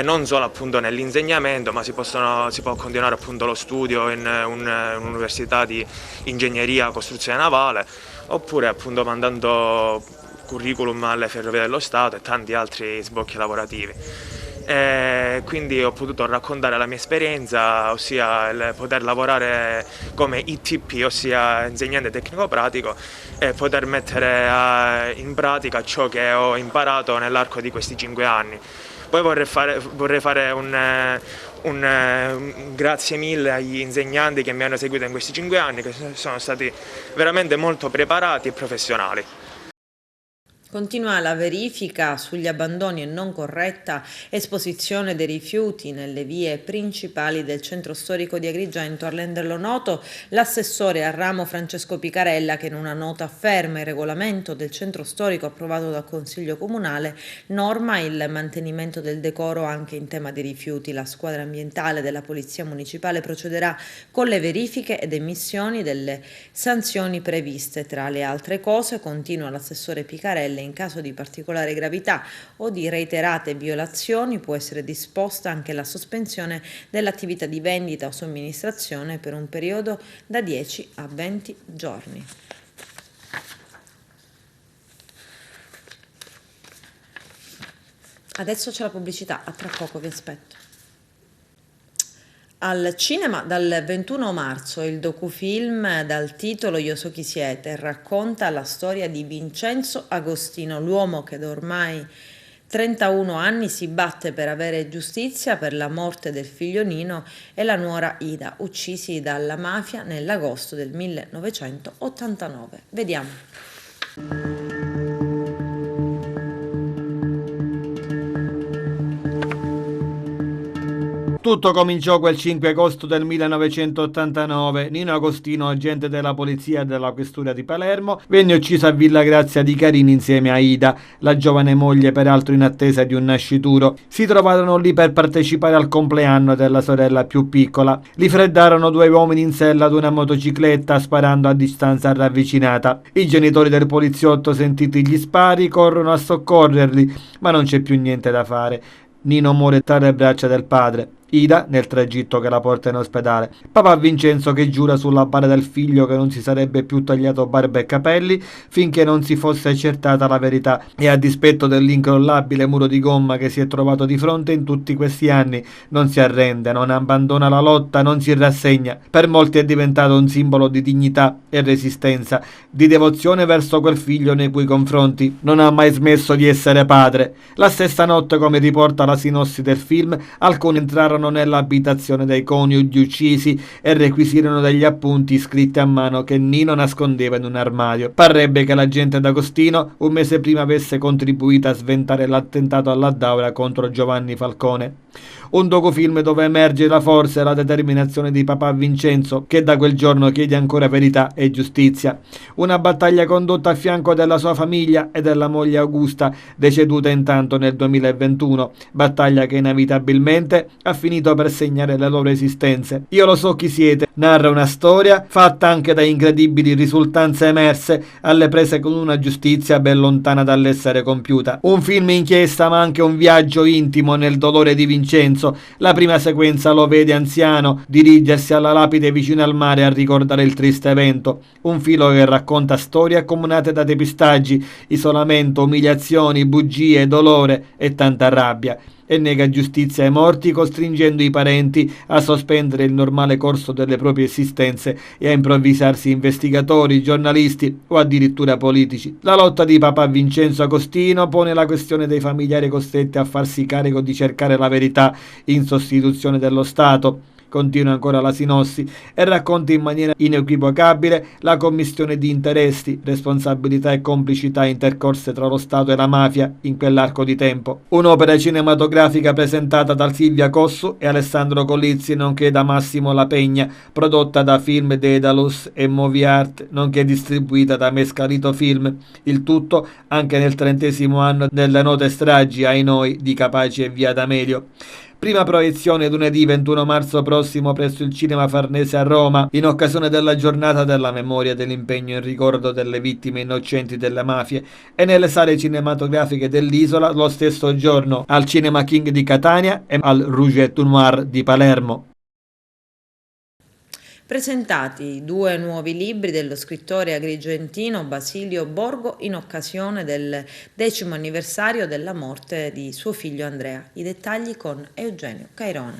non solo appunto nell'insegnamento, ma si può continuare appunto lo studio in un'università di ingegneria costruzione navale, oppure appunto mandando curriculum alle Ferrovie dello Stato e tanti altri sbocchi lavorativi. Quindi ho potuto raccontare la mia esperienza, ossia il poter lavorare come ITP, ossia insegnante tecnico pratico, e poter mettere in pratica ciò che ho imparato nell'arco di questi 5 anni. Poi vorrei fare un grazie mille agli insegnanti che mi hanno seguito in questi 5 anni, che sono stati veramente molto preparati e professionali. Continua la verifica sugli abbandoni e non corretta esposizione dei rifiuti nelle vie principali del centro storico di Agrigento. A renderlo noto l'assessore al ramo Francesco Picarella, che in una nota afferma: il regolamento del centro storico approvato dal Consiglio Comunale norma il mantenimento del decoro anche in tema di rifiuti. La squadra ambientale della Polizia Municipale procederà con le verifiche ed emissioni delle sanzioni previste. Tra le altre cose, continua l'assessore Picarella, in caso di particolare gravità o di reiterate violazioni può essere disposta anche la sospensione dell'attività di vendita o somministrazione per un periodo da 10 a 20 giorni. Adesso c'è la pubblicità, a tra poco vi aspetto. Al cinema dal 21 marzo il docufilm dal titolo Io so chi siete racconta la storia di Vincenzo Agostino, l'uomo che da ormai 31 anni si batte per avere giustizia per la morte del figlio Nino e la nuora Ida, uccisi dalla mafia nell'agosto del 1989. Vediamo. Tutto cominciò quel 5 agosto del 1989. Nino Agostino, agente della polizia e della questura di Palermo, venne ucciso a Villa Grazia di Carini insieme a Ida, la giovane moglie peraltro in attesa di un nascituro. Si trovarono lì per partecipare al compleanno della sorella più piccola. Li freddarono due uomini in sella ad una motocicletta sparando a distanza ravvicinata. I genitori del poliziotto, sentiti gli spari, corrono a soccorrerli, ma non c'è più niente da fare. Nino muore tra le braccia del padre. Ida nel tragitto che la porta in ospedale. Papà Vincenzo che giura sulla bara del figlio che non si sarebbe più tagliato barba e capelli finché non si fosse accertata la verità, e a dispetto dell'incrollabile muro di gomma che si è trovato di fronte in tutti questi anni non si arrende, non abbandona la lotta, non si rassegna. Per molti è diventato un simbolo di dignità e resistenza, di devozione verso quel figlio nei cui confronti non ha mai smesso di essere padre. La stessa notte, come riporta la sinossi del film, alcuni entrarono nell'abitazione dei coniugi uccisi e requisirono degli appunti scritti a mano che Nino nascondeva in un armadio. Parrebbe che l'agente D'Agostino un mese prima avesse contribuito a sventare l'attentato all'Addaura contro Giovanni Falcone. Un docufilm dove emerge la forza e la determinazione di papà Vincenzo, che da quel giorno chiede ancora verità e giustizia. Una battaglia condotta a fianco della sua famiglia e della moglie Augusta, deceduta intanto nel 2021. Battaglia che inevitabilmente ha finito per segnare le loro esistenze. Io lo so chi siete narra una storia fatta anche da incredibili risultanze emerse, alle prese con una giustizia ben lontana dall'essere compiuta. Un film inchiesta, ma anche un viaggio intimo nel dolore di Vincenzo. La prima sequenza lo vede anziano dirigersi alla lapide vicino al mare a ricordare il triste evento. Un filo che racconta storie accomunate da depistaggi, isolamento, umiliazioni, bugie, dolore e tanta rabbia. E nega giustizia ai morti, costringendo i parenti a sospendere il normale corso delle proprie esistenze e a improvvisarsi investigatori, giornalisti o addirittura politici. La lotta di papà Vincenzo Agostino pone la questione dei familiari costretti a farsi carico di cercare la verità in sostituzione dello Stato. Continua ancora la sinossi e racconta in maniera inequivocabile la commistione di interessi, responsabilità e complicità intercorse tra lo Stato e la mafia in quell'arco di tempo. Un'opera cinematografica presentata da Silvia Cossu e Alessandro Colizzi, nonché da Massimo La Pegna, prodotta da Film Dedalus e Movie Art, nonché distribuita da Mescalito Film. Il tutto anche nel 30° anno delle note stragi, ai noi, di Capaci e Via D'Amelio. Prima proiezione lunedì 21 marzo prossimo presso il Cinema Farnese a Roma, in occasione della giornata della memoria e dell'impegno in ricordo delle vittime innocenti delle mafie, e nelle sale cinematografiche dell'isola lo stesso giorno al Cinema King di Catania e al Rouge et Noir di Palermo. Presentati 2 nuovi libri dello scrittore agrigentino Basilio Borgo in occasione del 10° anniversario della morte di suo figlio Andrea. I dettagli con Eugenio Cairone.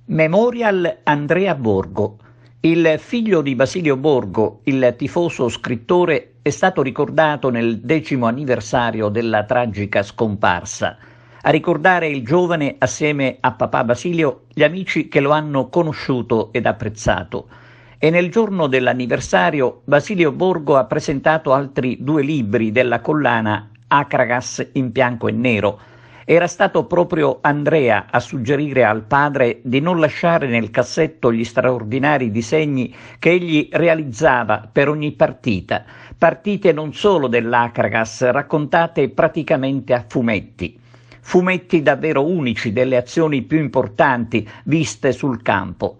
Memorial Andrea Borgo. Il figlio di Basilio Borgo, il tifoso scrittore, è stato ricordato nel 10° anniversario della tragica scomparsa. A ricordare il giovane, assieme a papà Basilio, gli amici che lo hanno conosciuto ed apprezzato. E nel giorno dell'anniversario Basilio Borgo ha presentato altri 2 libri della collana Acragas in bianco e nero. Era stato proprio Andrea a suggerire al padre di non lasciare nel cassetto gli straordinari disegni che egli realizzava per ogni partita, partite non solo dell'Acragas, raccontate praticamente a fumetti. Fumetti davvero unici delle azioni più importanti viste sul campo.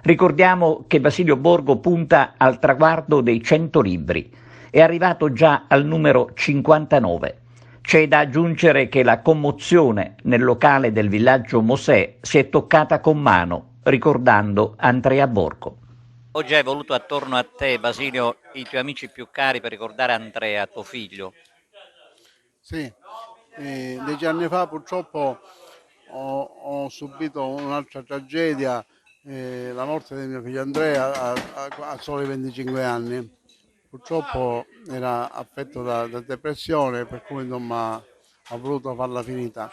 Ricordiamo che Basilio Borgo punta al traguardo dei 100 libri. È arrivato già al numero 59. C'è da aggiungere che la commozione nel locale del villaggio Mosè si è toccata con mano, ricordando Andrea Borgo. Oggi hai voluto attorno a te, Basilio, i tuoi amici più cari per ricordare Andrea, tuo figlio. Sì, 10 anni fa purtroppo ho subito un'altra tragedia, la morte del mio figlio Andrea a soli 25 anni. Purtroppo era affetto da depressione, per cui insomma, ho voluto farla finita.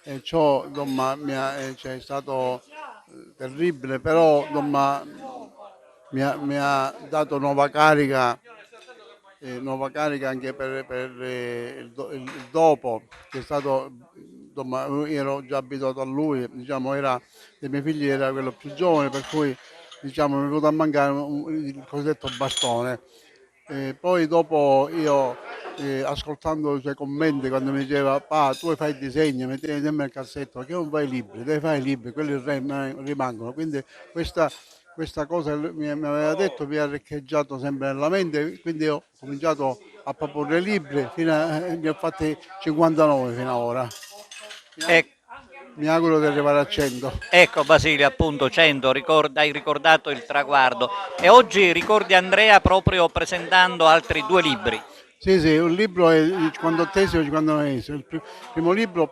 E ciò insomma, è stato terribile, però insomma, mi ha dato nuova carica anche per il dopo, che è stato, insomma, ero già abituato a lui, diciamo, dei miei figli era quello più giovane, per cui diciamo, mi è venuto a mancare il cosiddetto bastone. Poi dopo io, ascoltando i suoi commenti, quando mi diceva: "Pa, tu fai il disegno, metti sempre nel cassetto, perché non fai i libri? Devi fare i libri, quelli rimangono." Quindi questa cosa mi aveva detto, mi ha riccheggiato sempre nella mente, quindi ho cominciato a proporre libri, ne ho fatti 59 fino ad ora. Mi auguro di arrivare a 100. Ecco Basilio, appunto 100, hai ricordato il traguardo e oggi ricordi Andrea proprio presentando altri 2 libri. Sì, un libro è il 58esimo e il 59esimo. Il primo libro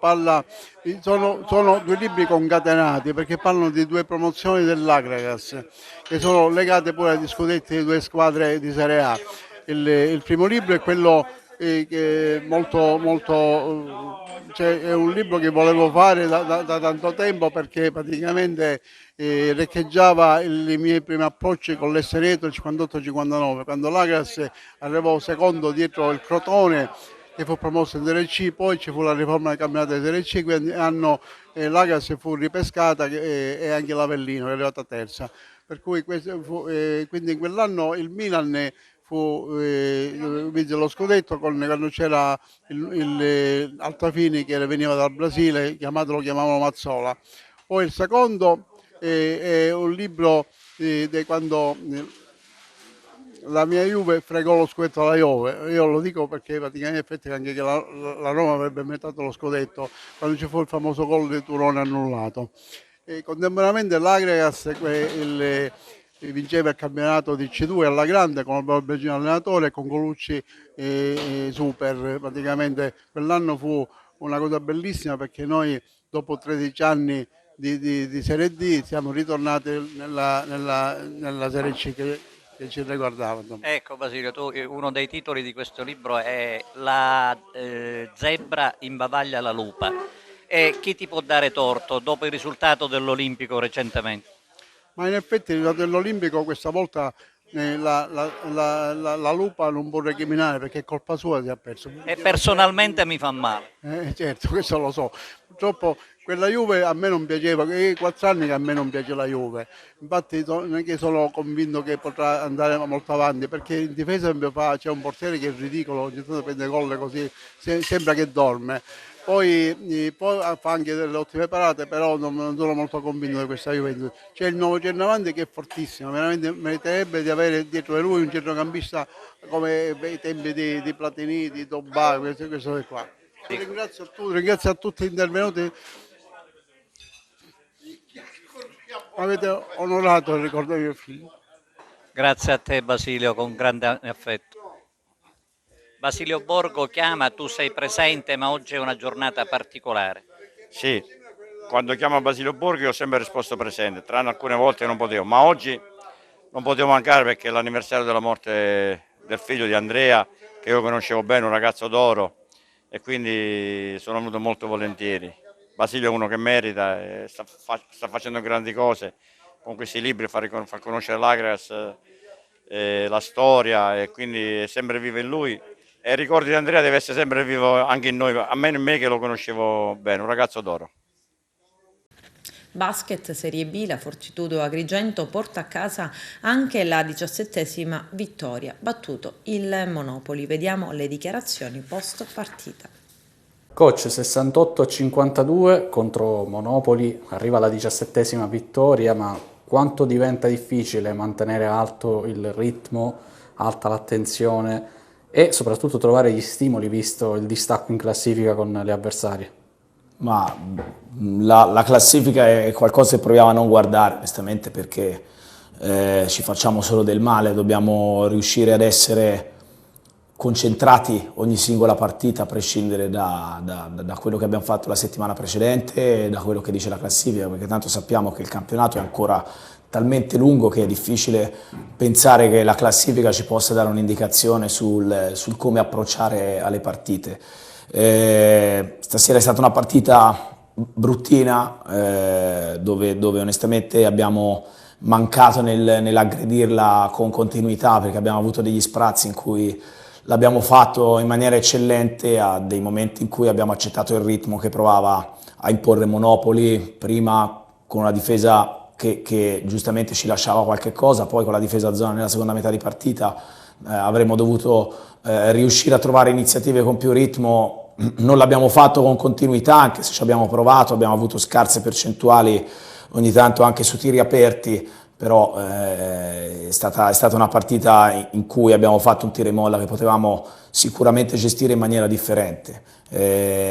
sono 2 libri concatenati perché parlano di 2 promozioni dell'Agragas che sono legate pure agli scudetti di 2 squadre di Serie A. Il primo libro è quello che è è un libro che volevo fare da tanto tempo perché praticamente recheggiava i miei primi approcci con l'S-Retro 58-59, quando l'Agras arrivò secondo dietro il Crotone che fu promosso in Serie C, poi ci fu la riforma del campionato di Serie C, quindi l'Agras fu ripescata e anche l'Avellino che è arrivata terza, per cui quindi in quell'anno il Milan vinse lo scudetto quando c'era il Altafini che veniva dal Brasile, lo chiamavano Mazzola. Poi il secondo è un libro di quando la mia Juve fregò lo scudetto alla Juve. Io lo dico perché praticamente anche che la Roma avrebbe meritato lo scudetto quando ci fu il famoso gol di Turone annullato. E contemporaneamente l'Agregas vinceva il campionato di C2 alla grande con il Bergino allenatore e con Colucci super. Praticamente quell'anno fu una cosa bellissima perché noi dopo 13 anni di Serie D siamo ritornati nella Serie C che ci riguardava. Ecco Basilio, uno dei titoli di questo libro è La zebra imbavaglia la lupa. E chi ti può dare torto dopo il risultato dell'Olimpico recentemente? Ma in effetti il risultato dell'Olimpico questa volta la lupa non può recriminare perché è colpa sua si è perso. E personalmente mi fa male. Certo, questo lo so. Purtroppo quella Juve a me non piaceva, è 4 anni che a me non piace la Juve. Infatti non è che sono convinto che potrà andare molto avanti, perché in difesa c'è un portiere che è ridicolo, ogni tanto prende gol così, sembra che dorme. Poi fa anche delle ottime parate, però non sono molto convinto di questa Juventus. C'è il nuovo centravanti che è fortissimo, veramente meriterebbe di avere dietro di lui un centrocampista come i tempi di Platini, di Tobà, questo qua. Ringrazio a tutti gli intervenuti. Avete onorato il ricordo di mio figlio. Grazie a te Basilio, con grande affetto. Basilio Borgo chiama, tu sei presente, ma oggi è una giornata particolare. Sì, quando chiama Basilio Borgo io ho sempre risposto presente, tranne alcune volte che non potevo, ma oggi non potevo mancare perché è l'anniversario della morte del figlio di Andrea, che io conoscevo bene, un ragazzo d'oro, e quindi sono venuto molto volentieri. Basilio è uno che merita, sta facendo grandi cose, con questi libri fa conoscere l'Agras, la storia, e quindi è sempre vivo in lui. E il ricordo di Andrea deve essere sempre vivo anche in noi, a me che lo conoscevo bene, un ragazzo d'oro. Basket Serie B, la Fortitudo Agrigento porta a casa anche la 17ª vittoria, battuto il Monopoli. Vediamo le dichiarazioni post partita. Coach, 68-52 contro Monopoli, arriva la 17ª vittoria, ma quanto diventa difficile mantenere alto il ritmo, alta l'attenzione e soprattutto trovare gli stimoli visto il distacco in classifica con le avversarie? Ma la classifica è qualcosa che proviamo a non guardare, onestamente, perché ci facciamo solo del male, dobbiamo riuscire ad essere concentrati ogni singola partita a prescindere da quello che abbiamo fatto la settimana precedente e da quello che dice la classifica, perché tanto sappiamo che il campionato è ancora talmente lungo che è difficile pensare che la classifica ci possa dare un'indicazione sul come approcciare alle partite. Stasera è stata una partita bruttina, dove onestamente abbiamo mancato nell'aggredirla con continuità, perché abbiamo avuto degli sprazzi in cui l'abbiamo fatto in maniera eccellente, a dei momenti in cui abbiamo accettato il ritmo che provava a imporre Monopoli, prima con una difesa che giustamente ci lasciava qualche cosa, poi con la difesa a zona nella seconda metà di partita avremmo dovuto riuscire a trovare iniziative con più ritmo. Non l'abbiamo fatto con continuità, anche se ci abbiamo provato, abbiamo avuto scarse percentuali ogni tanto anche su tiri aperti, però è stata una partita in cui abbiamo fatto un tiro e molla che potevamo sicuramente gestire in maniera differente.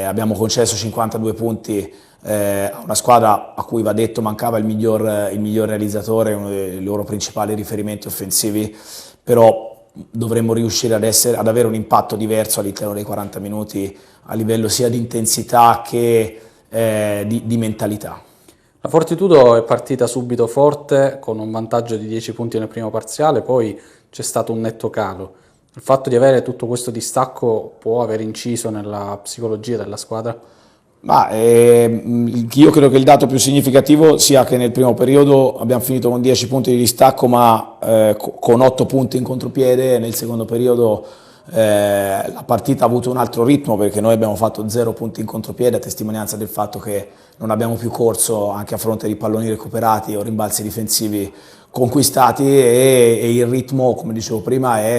Abbiamo concesso 52 punti a una squadra a cui, va detto, mancava il miglior realizzatore, uno dei loro principali riferimenti offensivi, però dovremmo riuscire ad avere un impatto diverso all'interno dei 40 minuti a livello sia di intensità che di mentalità. La Fortitudo è partita subito forte con un vantaggio di 10 punti nel primo parziale, poi c'è stato un netto calo. Il fatto di avere tutto questo distacco può aver inciso nella psicologia della squadra? Io credo che il dato più significativo sia che nel primo periodo abbiamo finito con 10 punti di distacco, ma con 8 punti in contropiede. Nel secondo periodo la partita ha avuto un altro ritmo, perché noi abbiamo fatto 0 punti in contropiede, a testimonianza del fatto che non abbiamo più corso anche a fronte di palloni recuperati o rimbalzi difensivi conquistati, e il ritmo, come dicevo prima, è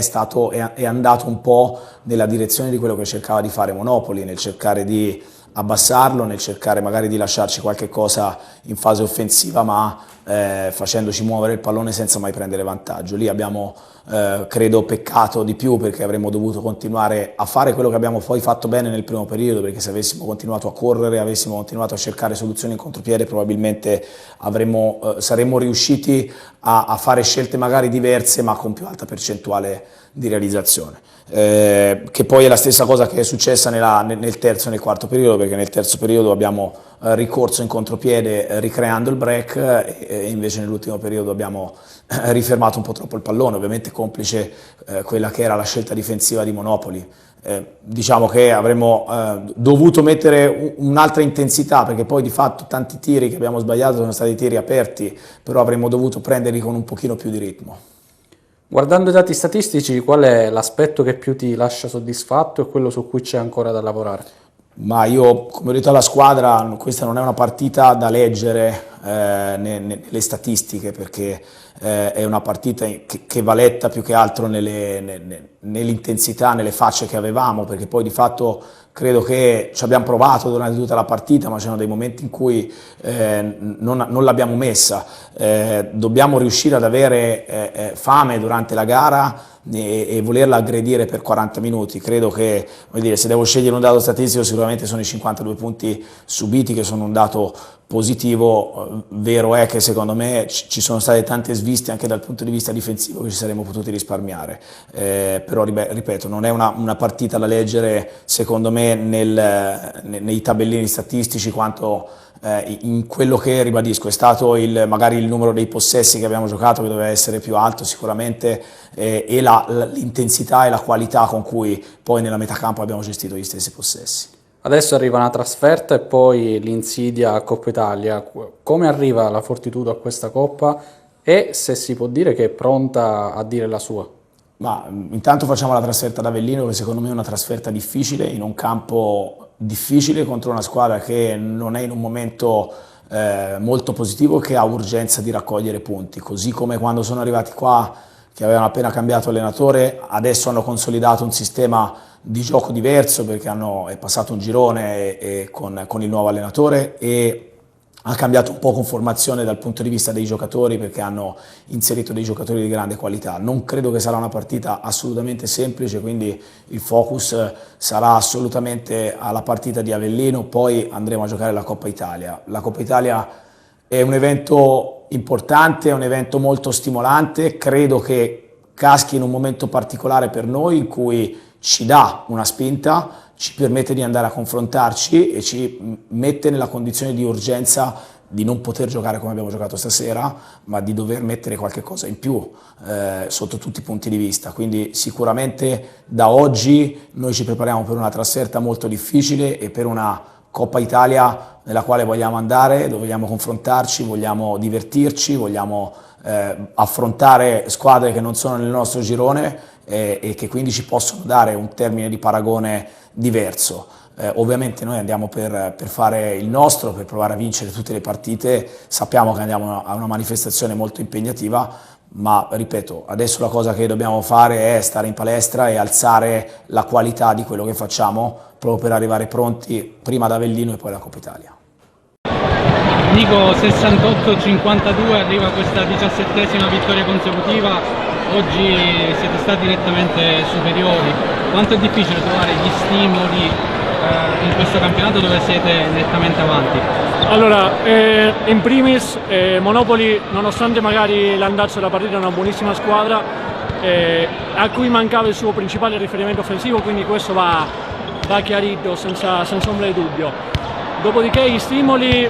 andato un po' nella direzione di quello che cercava di fare Monopoli, nel cercare di abbassarlo, nel cercare magari di lasciarci qualche cosa in fase offensiva, ma facendoci muovere il pallone senza mai prendere vantaggio. Lì abbiamo credo peccato di più, perché avremmo dovuto continuare a fare quello che abbiamo poi fatto bene nel primo periodo, perché se avessimo continuato a correre, avessimo continuato a cercare soluzioni in contropiede, probabilmente saremmo riusciti a fare scelte magari diverse, ma con più alta percentuale di realizzazione. Che poi è la stessa cosa che è successa nel terzo e nel quarto periodo, perché nel terzo periodo abbiamo ricorso in contropiede ricreando il break, e invece nell'ultimo periodo abbiamo rifermato un po' troppo il pallone, ovviamente complice quella che era la scelta difensiva di Monopoli. Diciamo che avremmo dovuto mettere un'altra intensità, perché poi di fatto tanti tiri che abbiamo sbagliato sono stati tiri aperti, però avremmo dovuto prenderli con un pochino più di ritmo. Guardando i dati statistici, qual è l'aspetto che più ti lascia soddisfatto e quello su cui c'è ancora da lavorare? Ma io, come ho detto alla squadra, questa non è una partita da leggere nelle statistiche, perché è una partita che va letta più che altro nell'intensità, nelle facce che avevamo, perché poi di fatto credo che ci abbiamo provato durante tutta la partita, ma c'erano dei momenti in cui non l'abbiamo messa. Dobbiamo riuscire ad avere fame durante la gara e volerla aggredire per 40 minuti. Credo che, se devo scegliere un dato statistico, sicuramente sono i 52 punti subiti, che sono un dato positivo. Vero è che secondo me ci sono state tante sviste anche dal punto di vista difensivo che ci saremmo potuti risparmiare, però ripeto, non è una partita da leggere secondo me nei tabellini statistici, quanto in quello che, ribadisco, è stato magari il numero dei possessi che abbiamo giocato, che doveva essere più alto sicuramente, e l'intensità e la qualità con cui poi nella metà campo abbiamo gestito gli stessi possessi. Adesso arriva una trasferta e poi l'insidia a Coppa Italia. Come arriva la Fortitudo a questa Coppa, e se si può dire che è pronta a dire la sua? Ma intanto facciamo la trasferta ad Avellino, che secondo me è una trasferta difficile, in un campo difficile, contro una squadra che non è in un momento molto positivo, che ha urgenza di raccogliere punti, così come quando sono arrivati qua, che avevano appena cambiato allenatore, adesso hanno consolidato un sistema di gioco diverso, perché è passato un girone con il nuovo allenatore, e ha cambiato un po' conformazione dal punto di vista dei giocatori, perché hanno inserito dei giocatori di grande qualità. Non credo che sarà una partita assolutamente semplice, quindi il focus sarà assolutamente alla partita di Avellino, poi andremo a giocare la Coppa Italia. La Coppa Italia è un evento importante, è un evento molto stimolante, credo che caschi in un momento particolare per noi, in cui ci dà una spinta, ci permette di andare a confrontarci e ci mette nella condizione di urgenza di non poter giocare come abbiamo giocato stasera, ma di dover mettere qualche cosa in più sotto tutti i punti di vista. Quindi sicuramente da oggi noi ci prepariamo per una trasferta molto difficile e per una Coppa Italia nella quale vogliamo andare, dove vogliamo confrontarci, vogliamo divertirci, vogliamo affrontare squadre che non sono nel nostro girone e che quindi ci possono dare un termine di paragone diverso. Ovviamente noi andiamo per fare il nostro, per provare a vincere tutte le partite, sappiamo che andiamo a una manifestazione molto impegnativa, ma ripeto, adesso la cosa che dobbiamo fare è stare in palestra e alzare la qualità di quello che facciamo proprio per arrivare pronti prima ad Avellino e poi alla Coppa Italia. Nico, 68-52 arriva questa 17ª vittoria consecutiva, oggi siete stati nettamente superiori. Quanto è difficile trovare gli stimoli in questo campionato dove siete nettamente avanti? Allora, in primis Monopoli, nonostante magari l'andazzo della partita è una buonissima squadra, a cui mancava il suo principale riferimento offensivo, quindi questo va chiarito senza ombra di dubbio. Dopodiché gli stimoli,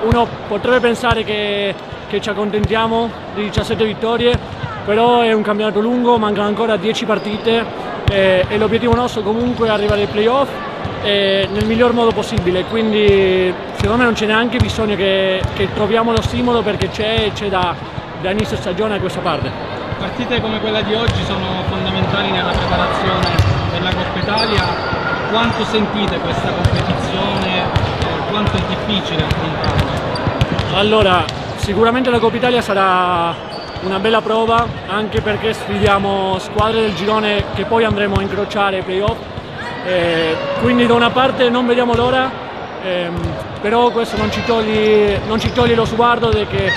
uno potrebbe pensare che ci accontentiamo di 17 vittorie, però è un campionato lungo, mancano ancora 10 partite e l'obiettivo nostro comunque è arrivare ai playoff nel miglior modo possibile, quindi secondo me non c'è neanche bisogno che troviamo lo stimolo, perché c'è da inizio stagione a questa parte. Partite come quella di oggi sono fondamentali nella preparazione della Coppa Italia. Quanto sentite questa competizione? Quanto è difficile affrontarla? Allora, sicuramente la Coppa Italia sarà una bella prova, anche perché sfidiamo squadre del girone che poi andremo a incrociare ai playoff, quindi da una parte non vediamo l'ora, però questo non ci toglie lo sguardo che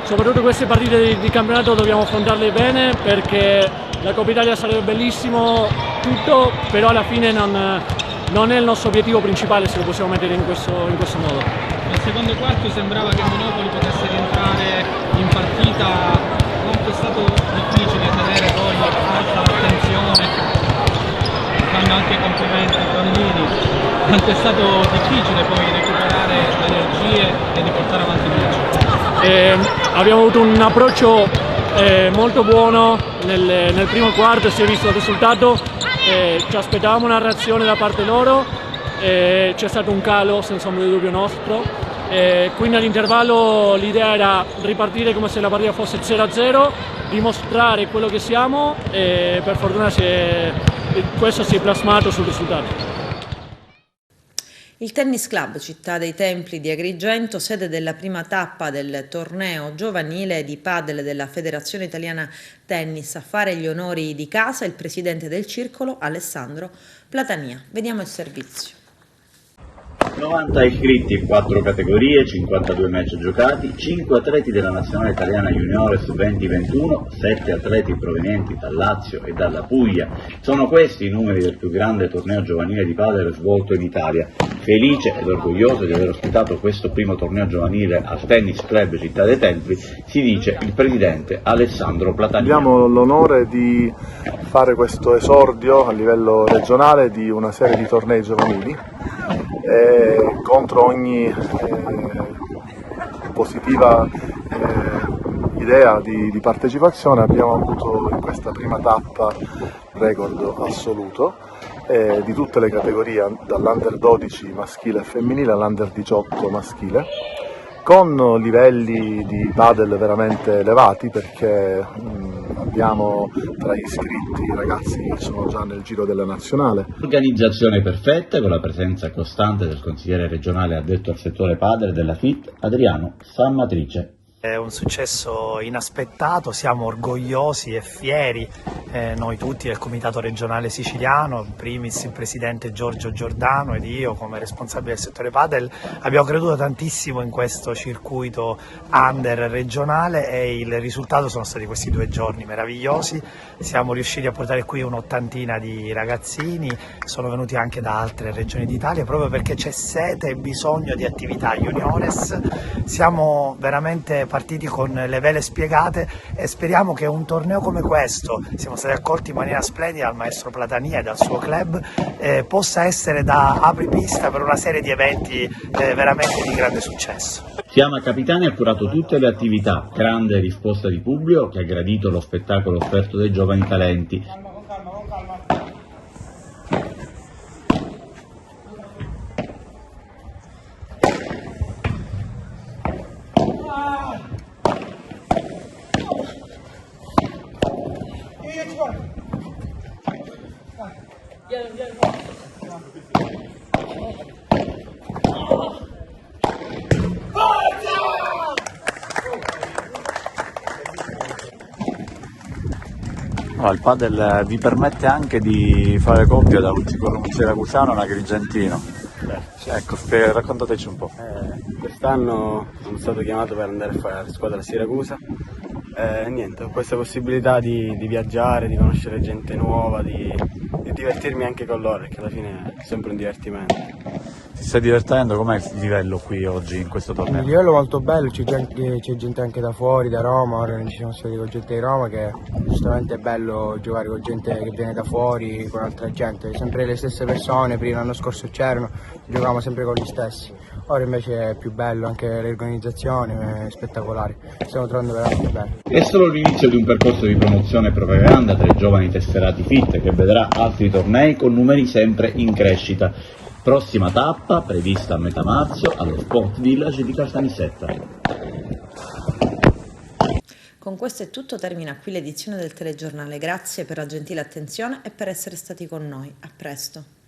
soprattutto queste partite di campionato dobbiamo affrontarle bene, perché la Coppa Italia sarebbe bellissimo tutto, però alla fine non è il nostro obiettivo principale, se lo possiamo mettere in questo modo. Nel secondo quarto sembrava che Monopoli potesse rientrare in partita, quanto è stato difficile tenere poi alta l'attenzione, fanno anche complimenti ai bambini, quanto è stato difficile poi recuperare le energie e di portare avanti il match? Abbiamo avuto un approccio molto buono nel primo quarto, si è visto il risultato, ci aspettavamo una reazione da parte loro, c'è stato un calo senza ombra di dubbio nostro, quindi all'intervallo l'idea era ripartire come se la partita fosse 0-0, dimostrare quello che siamo e per fortuna questo si è plasmato sul risultato. Il Tennis Club Città dei Templi di Agrigento, sede della prima tappa del torneo giovanile di padel della Federazione Italiana Tennis, a fare gli onori di casa il presidente del circolo Alessandro Platania. Vediamo il servizio. 90 iscritti in 4 categorie, 52 match giocati, 5 atleti della nazionale italiana juniores 2021, 7 atleti provenienti dal Lazio e dalla Puglia. Sono questi i numeri del più grande torneo giovanile di padel svolto in Italia. Felice ed orgoglioso di aver ospitato questo primo torneo giovanile al Tennis Club Città dei Templi, si dice il presidente Alessandro Platania. Abbiamo l'onore di fare questo esordio a livello regionale di una serie di tornei giovanili. Contro ogni positiva idea di partecipazione abbiamo avuto in questa prima tappa record assoluto di tutte le categorie, dall'Under 12 maschile e femminile all'Under 18 maschile, con livelli di padel veramente elevati, perché abbiamo tra gli iscritti ragazzi che sono già nel giro della nazionale. Organizzazione perfetta con la presenza costante del consigliere regionale addetto al settore padel della FIT, Adriano Sammatrice. È un successo inaspettato, siamo orgogliosi e fieri, noi tutti del Comitato Regionale Siciliano, in primis il Presidente Giorgio Giordano ed io come responsabile del settore padel, abbiamo creduto tantissimo in questo circuito under regionale e il risultato sono stati questi 2 giorni meravigliosi. Siamo riusciti a portare qui un'ottantina di ragazzini, sono venuti anche da altre regioni d'Italia proprio perché c'è sete e bisogno di attività juniores. Siamo veramente partiti con le vele spiegate e speriamo che un torneo come questo, siamo stati accolti in maniera splendida dal maestro Platania e dal suo club, possa essere da apripista per una serie di eventi veramente di grande successo. Fiamma Capitani ha curato tutte le attività, grande risposta di pubblico che ha gradito lo spettacolo offerto dai giovani talenti. Il padel vi permette anche di fare coppia da un siracusano a un agrigentino. Ecco, raccontateci un po'. Quest'anno sono stato chiamato per andare a fare la squadra a Siracusa. Niente, ho questa possibilità di viaggiare, di conoscere gente nuova, di divertirmi anche con loro, perché alla fine è sempre un divertimento. Ti stai divertendo? Com'è il livello qui oggi in questo torneo? Il livello è molto bello, c'è gente anche da fuori, da Roma, ora ci siamo stati con gente di Roma, che giustamente è bello giocare con gente che viene da fuori, con altra gente, sempre le stesse persone, prima l'anno scorso c'erano, giocavamo sempre con gli stessi. Ora invece è più bello, anche l'organizzazione è spettacolare, stiamo trovando veramente bene. È solo l'inizio di un percorso di promozione e propaganda tra i giovani tesserati fit che vedrà altri tornei con numeri sempre in crescita. Prossima tappa prevista a metà marzo allo Sport Village di Caltanissetta. Con questo è tutto, termina qui l'edizione del telegiornale. Grazie per la gentile attenzione e per essere stati con noi. A presto.